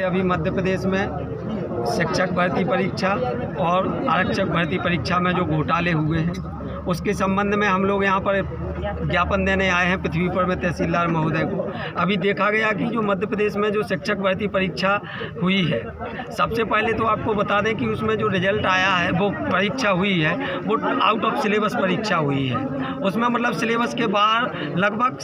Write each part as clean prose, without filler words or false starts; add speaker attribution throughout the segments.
Speaker 1: अभी मध्य प्रदेश में शिक्षक भर्ती परीक्षा और आरक्षक भर्ती परीक्षा में जो घोटाले हुए हैं उसके संबंध में हम लोग यहाँ पर ज्ञापन देने आए हैं पृथ्वीपुर में तहसीलदार महोदय को। अभी देखा गया कि जो मध्य प्रदेश में जो शिक्षक भर्ती परीक्षा हुई है, सबसे पहले तो आपको बता दें कि उसमें जो रिजल्ट आया है, वो परीक्षा हुई है वो आउट ऑफ सिलेबस परीक्षा हुई है। उसमें मतलब सिलेबस के बाहर लगभग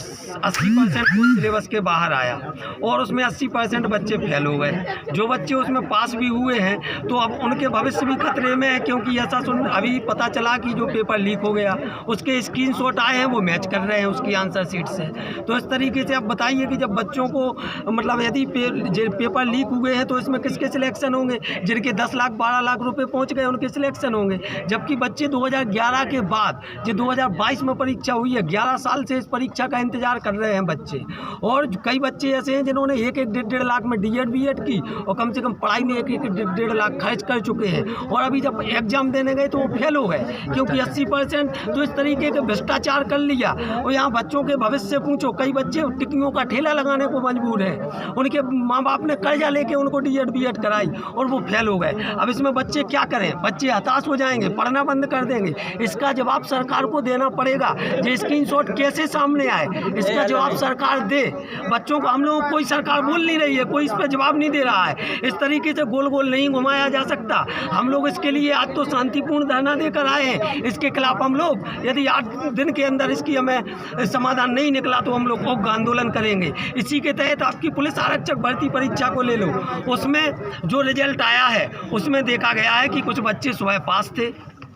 Speaker 1: 80% सिलेबस के बाहर आया और उसमें 80% बच्चे फेल हो गए। जो बच्चे उसमें पास भी हुए हैं तो अब उनके भविष्य भी खतरे में है, क्योंकि ऐसा अभी पता चला कि जो पेपर लीक हो गया उसके स्क्रीनशॉट आए हैं, वो मैच कर रहे हैं उसकी आंसर शीट से। तो इस तरीके से अब बताइए कि जब बच्चों को मतलब यदि पेपर लीक हुए हैं तो इसमें किसके सिलेक्शन होंगे? जिनके 10 लाख 12 लाख रुपए पहुंच गए उनके सिलेक्शन होंगे, जबकि बच्चे 2011 के बाद जो 2022 में परीक्षा हुई है, 11 साल से इस परीक्षा का इंतजार कर रहे हैं बच्चे। और कई बच्चे ऐसे हैं जिन्होंने 1-1 लाख में DED BED की और कम से कम पढ़ाई में 1-1 लाख खर्च कर चुके हैं, और अभी जब एग्जाम देने गए तो वो फेल हो गए, क्योंकि 80% तो इस तरीके के भ्रष्टाचार कर लिया। और यहाँ बच्चों के भविष्य से पूछो, कई बच्चे टिक्कियों का ठेला लगाने को मजबूर हैं, उनके माँ बाप ने कर्जा लेके उनको DED BED कराई और वो फेल हो गए। अब इसमें बच्चे क्या करें? बच्चे हताश हो जाएंगे, पढ़ना बंद कर देंगे। इसका जवाब सरकार को देना पड़ेगा। ये स्क्रीनशॉट कैसे सामने आए, इसका जवाब सरकार दे। बच्चों को हम लोगों को कोई सरकार बोल नहीं रही है, कोई इस पर जवाब नहीं दे रहा है। इस तरीके से गोल गोल नहीं घुमाया जा सकता। हम लोग इसके लिए आज तो शांतिपूर्ण धरना देकर आए हैं। इसके खिलाफ हम लोग यदि 8 दिन के अंदर इसकी हमें समाधान नहीं निकला तो हम लोग उग्र आंदोलन करेंगे। इसी के तहत आपकी पुलिस आरक्षक भर्ती परीक्षा को ले लो, उसमें जो रिजल्ट आया है उसमें देखा गया है कि कुछ बच्चे सुबह पास थे,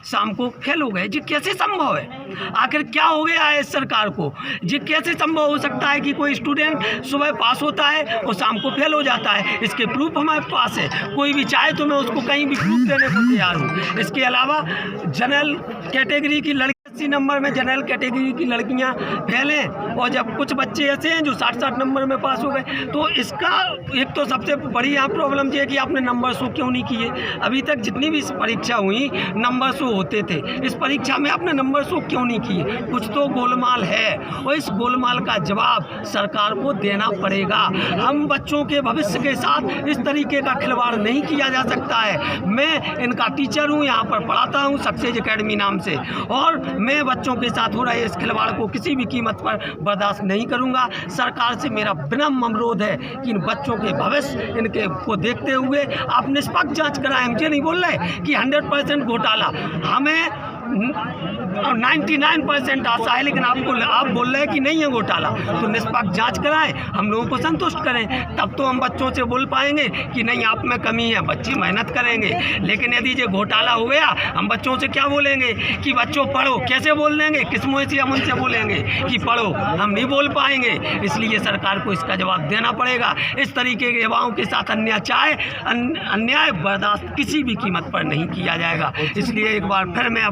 Speaker 1: शाम को फेल हो गए। जी कैसे संभव है? आखिर क्या हो गया है इस सरकार को? जी कैसे संभव हो सकता है कि कोई स्टूडेंट सुबह पास होता है और शाम को फेल हो जाता है? इसके प्रूफ हमारे पास है। कोई भी चाहे तो मैं उसको कहीं भी प्रूफ देने को तैयार हूँ। इसके अलावा जनरल कैटेगरी की 80 नंबर में जनरल कैटेगरी की लड़कियां फेल हैं, और जब कुछ बच्चे ऐसे हैं जो 60-60 नंबर में पास हो गए। तो इसका एक तो सबसे बड़ी यहाँ प्रॉब्लम ये है कि आपने नंबर शो क्यों नहीं किए? अभी तक जितनी भी परीक्षा हुई नंबर शो होते थे, इस परीक्षा में आपने नंबर शो क्यों नहीं किए? कुछ तो गोलमाल है और इस गोलमाल का जवाब सरकार को देना पड़ेगा। हम बच्चों के भविष्य के साथ इस तरीके का खिलवाड़ नहीं किया जा सकता है। मैं इनका टीचर हूँ, यहाँ पर पढ़ाता हूँ सक्सेस एकेडमी नाम से, और मैं बच्चों के साथ हो रहे इस खिलवाड़ को किसी भी कीमत पर बर्दाश्त नहीं करूंगा। सरकार से मेरा विनम्र अनुरोध है कि इन बच्चों के भविष्य इनके को देखते हुए आप निष्पक्ष जांच कराएं। मुझे नहीं बोल रहे कि 100% घोटाला, हमें 99% आशा है, लेकिन आप बोल रहे हैं कि नहीं है घोटाला, तो निष्पक्ष जांच कराएं, हम लोगों को संतुष्ट करें। तब तो हम बच्चों से बोल पाएंगे कि नहीं आप में कमी है, बच्चे मेहनत करेंगे। लेकिन यदि ये घोटाला हो गया, हम बच्चों से क्या बोलेंगे कि बच्चों पढ़ो? कैसे बोल देंगे? किस मुँह से हम उनसे बोलेंगे कि पढ़ो? हम नहीं बोल पाएंगे। इसलिए सरकार को इसका जवाब देना पड़ेगा। इस तरीके के युवाओं के साथ अन्याय बर्दाश्त किसी भी कीमत पर नहीं किया जाएगा। इसलिए एक बार फिर मैं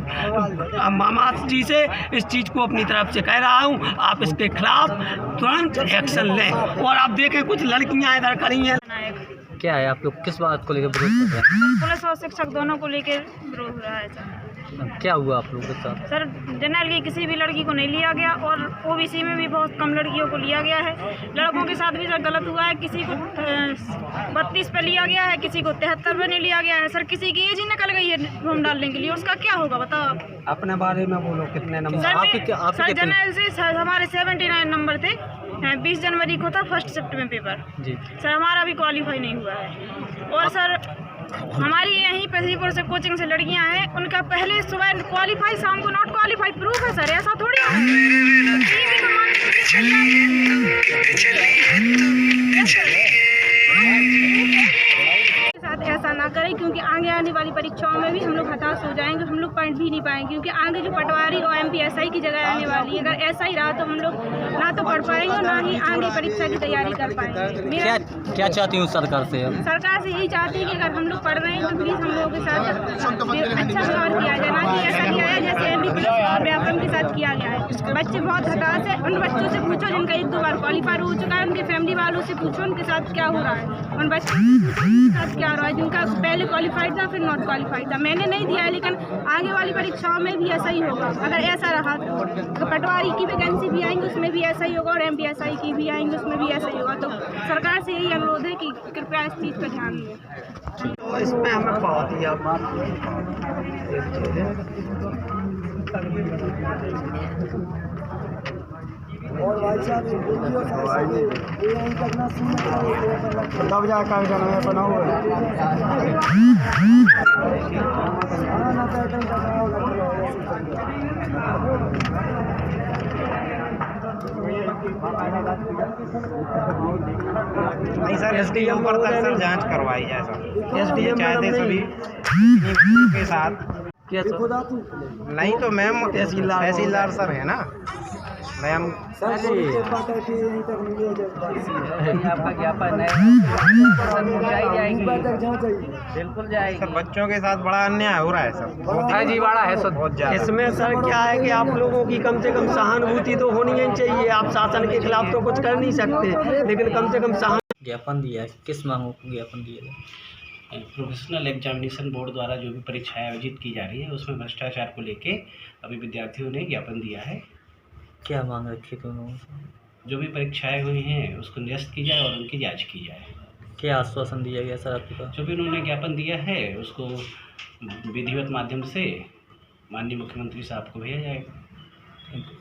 Speaker 1: मामा जी से इस चीज़ को अपनी तरफ से कह रहा हूँ, आप इसके खिलाफ तुरंत एक्शन लें। और आप देखें कुछ लड़कियाँ इधर खड़ी हैं।
Speaker 2: क्या है, आप लोग किस बात को लेकर विरोध कर रहे हैं?
Speaker 3: पुलिस और शिक्षक दोनों को लेकर विरोध हो रहा है सर।
Speaker 2: क्या हुआ आप लोगों के साथ?
Speaker 3: सर जनरल की किसी भी लड़की को नहीं लिया गया, और OBC में भी बहुत कम लड़कियों को लिया गया है। लड़कों के साथ भी सर गलत हुआ है, किसी को 32 पे लिया गया है, किसी को 73 पे नहीं लिया गया है। सर किसी की एज ही निकल गई है फॉर्म डालने के लिए, उसका क्या होगा बताओ आप?
Speaker 1: अपने बारे में बोलो, कितने नंबर?
Speaker 3: सर जनरल से सर हमारे 79 नंबर थे। 20 जनवरी को था फर्स्ट शिफ्ट में पेपर
Speaker 2: जी।
Speaker 3: सर हमारा भी क्वालिफाई नहीं हुआ है। और सर हमारी यहीं पृथ्वीपुर से कोचिंग से लड़कियां हैं, उनका पहले सुबह क्वालिफाई, शाम को नॉट क्वालिफाई प्रूफ है सर। ऐसा थोड़ी साथ ऐसा ना करें, क्योंकि आगे आने वाली परीक्षाओं में भी हम लोग हताश हो जाएंगे, हम लोग पढ़ भी नहीं पाएंगे। क्योंकि आगे जो पटवारी और MP SI की जगह आने वाली है, अगर ऐसा ही रहा तो हम लोग ना तो पढ़ पाएंगे और ना ही आगे परीक्षा की तैयारी कर पाएंगे।
Speaker 2: क्या चाहती हूँ सरकार से?
Speaker 3: सरकार से यही चाहती है कि अगर हम लोग पढ़ रहे हैं तो प्लीज़ हम लोगों के साथ अच्छा व्यवहार किया जाए, ना कि ऐसा किया है जैसे MB और व्यापम के साथ किया गया है। बच्चे बहुत हताश है। उन बच्चों से पूछो जिनका 1-2 बार क्वालिफाई हो चुका है, उनके फैमिली वालों से पूछो उनके साथ क्या हो रहा है, उन बच्चों से पूछो उनके साथ क्या हो रहा है जिनका पहले क्वालिफाइड था फिर नॉट क्वालिफाइड था। मैंने नहीं दिया है, लेकिन आगे वाली परीक्षाओं में भी ऐसा ही होगा। अगर ऐसा रहा तो पटवारी की वैकेंसी भी आएंगी उसमें भी ऐसा ही होगा, और MPSI की भी आएंगी उसमें भी ऐसा ही होगा। तो सरकार से यही अनुरोध है कि कृपया इस चीज़ पर ध्यान दें।
Speaker 1: तो इसमें हमें बहुत ही अब तब जाकर जनमे बना
Speaker 4: नहीं सर, SDM पर तक सर जांच करवाई जाए सर।
Speaker 1: SDM
Speaker 4: चाहते सभी के साथ
Speaker 1: क्या
Speaker 4: नहीं तो मैम तहसीलदार सर है ना मैम।
Speaker 2: आपका ज्ञापन है बिल्कुल जाएगी।
Speaker 4: सर बच्चों के साथ बड़ा अन्याय हो रहा है सर,
Speaker 2: फर्जीवाड़ा है सर
Speaker 4: बहुत ज़्यादा।
Speaker 1: इसमें सर क्या है कि आप लोगों की कम से कम सहानुभूति तो होनी ही चाहिए। आप शासन के खिलाफ तो कुछ कर नहीं सकते, लेकिन कम से कम
Speaker 2: ज्ञापन दिया है, किस मांगों को ज्ञापन दिया है?
Speaker 5: प्रोफेशनल एग्जामिनेशन बोर्ड द्वारा जो भी परीक्षाएं आयोजित की जा रही है उसमें भ्रष्टाचार को लेके अभी विद्यार्थियों ने ज्ञापन दिया है।
Speaker 2: क्या मांग रखी थी उन्होंने?
Speaker 5: जो भी परीक्षाएं हुई हैं उसको निरस्त की जाए और उनकी जांच की जाए।
Speaker 2: क्या आश्वासन दिया गया सर आपके पास?
Speaker 5: जो भी उन्होंने ज्ञापन दिया है उसको विधिवत माध्यम से माननीय मुख्यमंत्री साहब को भेजा जाएगा।
Speaker 2: Thank you.